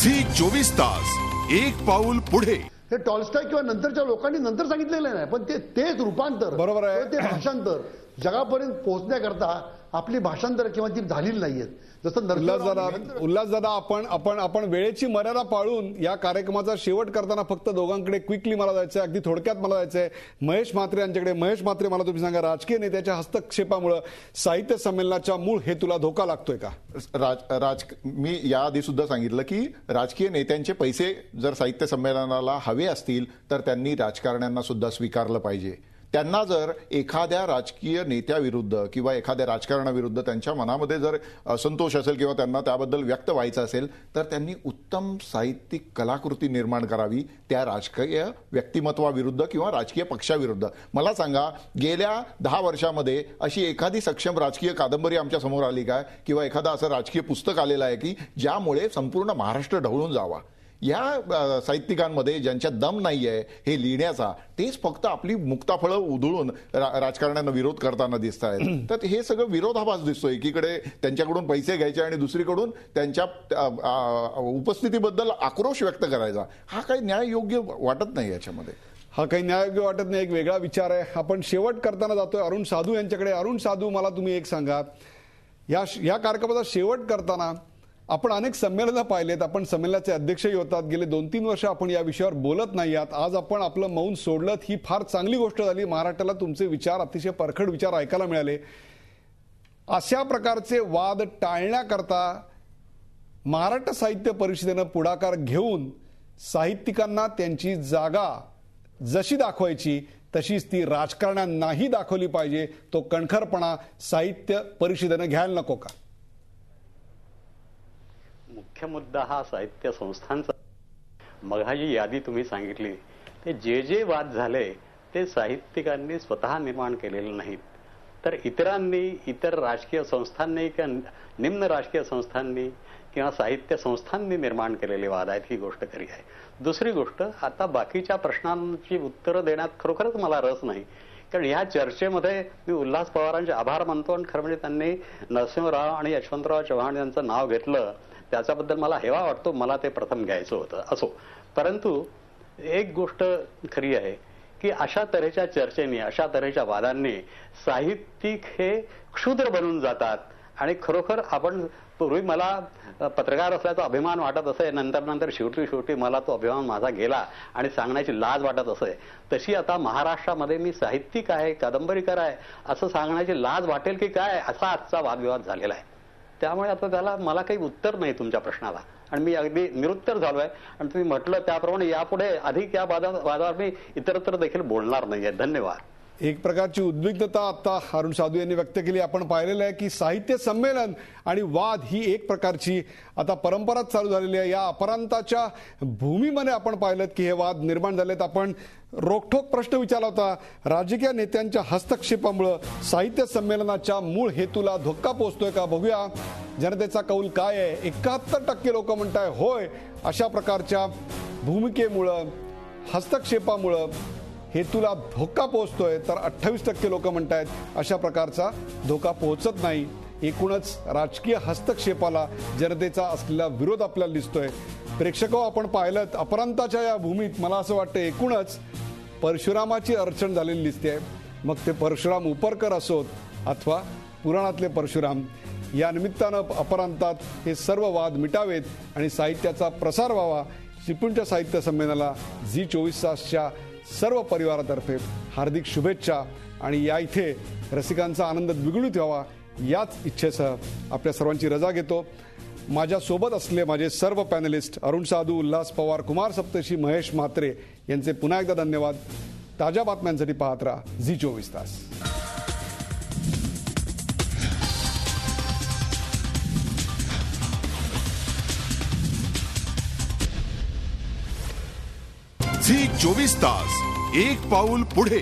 Zee 24 तास एक पाऊल पुढे. हे टॉल्स्टॉय किंवा नंतरच्या लोकांनी नंतर सांगितलेलं नाही, पण तेच रूपांतर, बरोबर आहे, ते भाषांतर जगापर्यंत पोहोचण्याकरता आपली भाषांतर किंवा ती झालेली नाहीयेत. जसं उल्हास दादा आपण वेळेची मर्यादा पाळून या कार्यक्रमाचा शेवट करताना फक्त दोघांकडे क्विकली मला जायचंय, अगदी थोडक्यात मला जायचंय महेश म्हात्रे यांच्याकडे. महेश म्हात्रे, मला तुम्ही सांगा, राजकीय नेत्याच्या हस्तक्षेपामुळे साहित्य संमेलनाच्या मूळ हेतूला धोका लागतोय का? मी याआधी सुद्धा सांगितलं की राजकीय नेत्यांचे पैसे जर साहित्य संमेलनाला हवे असतील तर त्यांनी राजकारण्यांना सुद्धा स्वीकारलं पाहिजे. त्यांना जर एखाद्या राजकीय नेत्याविरुद्ध किंवा एखाद्या राजकारणाविरुद्ध त्यांच्या मनामध्ये जर असंतोष असेल किंवा त्यांना त्याबद्दल व्यक्त व्हायचं असेल तर त्यांनी उत्तम साहित्यिक कलाकृती निर्माण करावी त्या राजकीय व्यक्तिमत्वाविरुद्ध किंवा राजकीय पक्षाविरुद्ध. मला सांगा, गेल्या 10 वर्षामध्ये अशी एखादी सक्षम राजकीय कादंबरी आमच्या समोर आली काय, किंवा एखादा असं राजकीय पुस्तक आलेलं आहे की ज्यामुळे संपूर्ण महाराष्ट्र ढवळून जावा? या साहित्यिकांमध्ये ज्यांच्या दम नाही आहे हे लिहिण्याचा, तेच फक्त आपली मुक्ताफळं उधळून राजकारण्यांना विरोध करताना दिसत आहेत. तर हे सगळं विरोधाभास दिसतोय. एकीकडे त्यांच्याकडून पैसे घ्यायचे आणि दुसरीकडून त्यांच्या उपस्थितीबद्दल आक्रोश व्यक्त करायचा. हा काही न्याययोग्य वाटत नाही. याच्यामध्ये हा काही न्याययोग्य वाटत नाही. एक वेगळा विचार आहे. आपण शेवट करताना जातोय अरुण साधू यांच्याकडे. अरुण साधू, मला तुम्ही एक सांगा, या कार्यक्रमाचा शेवट करताना आपण अनेक संमेलनं पाहिलेत, आपण संमेलनाचे अध्यक्षही होतात. गेले 2-3 वर्ष आपण या विषयावर बोलत नाही आहात. आज आपण आपलं मौन सोडलं, ही फार चांगली गोष्ट झाली. महाराष्ट्राला तुमचे विचार, अतिशय परखड विचार ऐकायला मिळाले. अशा प्रकारचे वाद टाळण्याकरता महाराष्ट्र साहित्य परिषदेनं पुढाकार घेऊन साहित्यिकांना त्यांची जागा जशी दाखवायची तशीच ती राजकारण्यांनाही दाखवली पाहिजे. तो कणखरपणा साहित्य परिषदेनं घ्यायला नको का? मुख्य मुद्दा हा साहित्य संस्थांचा. मघाची यादी तुम्ही सांगितली, ते जे वाद झाले ते साहित्यिकांनी स्वतः निर्माण केलेले नाहीत, तर इतरांनी, इतर राजकीय संस्थांनी किंवा निम्न राजकीय संस्थांनी किंवा साहित्य संस्थांनी निर्माण केलेले वाद आहेत. ही गोष्ट खरी आहे. दुसरी गोष्ट, आता बाकीच्या प्रश्नांची उत्तरं देण्यात खरोखरच मला रस नाही, कारण ह्या चर्चेमध्ये मी उल्हास पवारांचे आभार मानतो. आणि खरं म्हणजे त्यांनी नरसिंहराव आणि यशवंतराव चव्हाण यांचं नाव घेतलं, त्याच्याबद्दल मला हेवा वाटतो. मला ते प्रथम घ्यायचं होतं. असो, परंतु एक गोष्ट खरी आहे की अशा तऱ्हेच्या चर्चेने, अशा तऱ्हेच्या वादांनी साहित्यिक हे क्षुद्र बनून जातात. आणि खरोखर आपण पूर्वी मला पत्रकार असल्याचा अभिमान वाटत असे, नंतर शेवटी मला तो अभिमान माझा गेला आणि सांगण्याची लाज वाटत असे. तशी आता महाराष्ट्रामध्ये मी साहित्यिक आहे, कादंबरीकार आहे असं सांगण्याची लाज वाटेल की काय, असा आजचा वादविवाद झालेला आहे. त्यामुळे आता त्याला मला काही उत्तर नाही तुमच्या प्रश्नाला, आणि मी अगदी निरुत्तर झालोय. आणि तुम्ही म्हटलं त्याप्रमाणे यापुढे अधिक या वादावर मी इतरत्र देखील बोलणार नाहीये. धन्यवाद. एक प्रकारची उद्विग्नता आता अरुण साधू यांनी व्यक्त केली. आपण पाहिलेलं आहे की साहित्य संमेलन आणि वाद ही एक प्रकारची आता परंपराच चालू झालेली आहे. या अपरांताच्या भूमीमध्ये आपण पाहिलं की हे वाद निर्माण झालेत. आपण रोखठोक प्रश्न विचारला होता, राजकीय नेत्यांच्या हस्तक्षेपामुळे साहित्य संमेलनाच्या मूळ हेतूला धोका पोहोचतोय का? बघूया जनतेचा कौल काय आहे. 71% लोक म्हणताय होय, अशा प्रकारच्या भूमिकेमुळं, हस्तक्षेपामुळं हेतूला धोका पोहोचतोय. तर 28% लोक म्हणतायत अशा प्रकारचा धोका पोहोचत नाही. एकूणच राजकीय हस्तक्षेपाला जनतेचा असलेला विरोध आपल्याला दिसतोय. प्रेक्षक, आपण पाहिलं अपरांताच्या या भूमीत मला असं वाटतं एकूणच परशुरामाची अडचण झालेली दिसते. मग ते परशुराम उपरकर असोत अथवा पुराणातले परशुराम. या निमित्तानं अपरांतात हे सर्व वाद मिटावेत आणि साहित्याचा प्रसार व्हावा. चिपळूणच्या साहित्य संमेलनाला झी 24 तासच्या सर्व परिवारातर्फे हार्दिक शुभेच्छा. आणि या इथे रसिकांचा आनंद द्विगुणित व्हावा याच इच्छेसह आपल्या सर्वांची रजा घेतो. माझ्यासोबत असलेले माझे सर्व पॅनलिस्ट अरुण साधू, उल्हास पवार, कुमार सप्तशी, महेश म्हात्रे यांचे पुन्हा एकदा धन्यवाद. ताज्या बातम्यांसाठी पाहत राहा झी 24 तास. झी 24 तास एक पाऊल पुढे.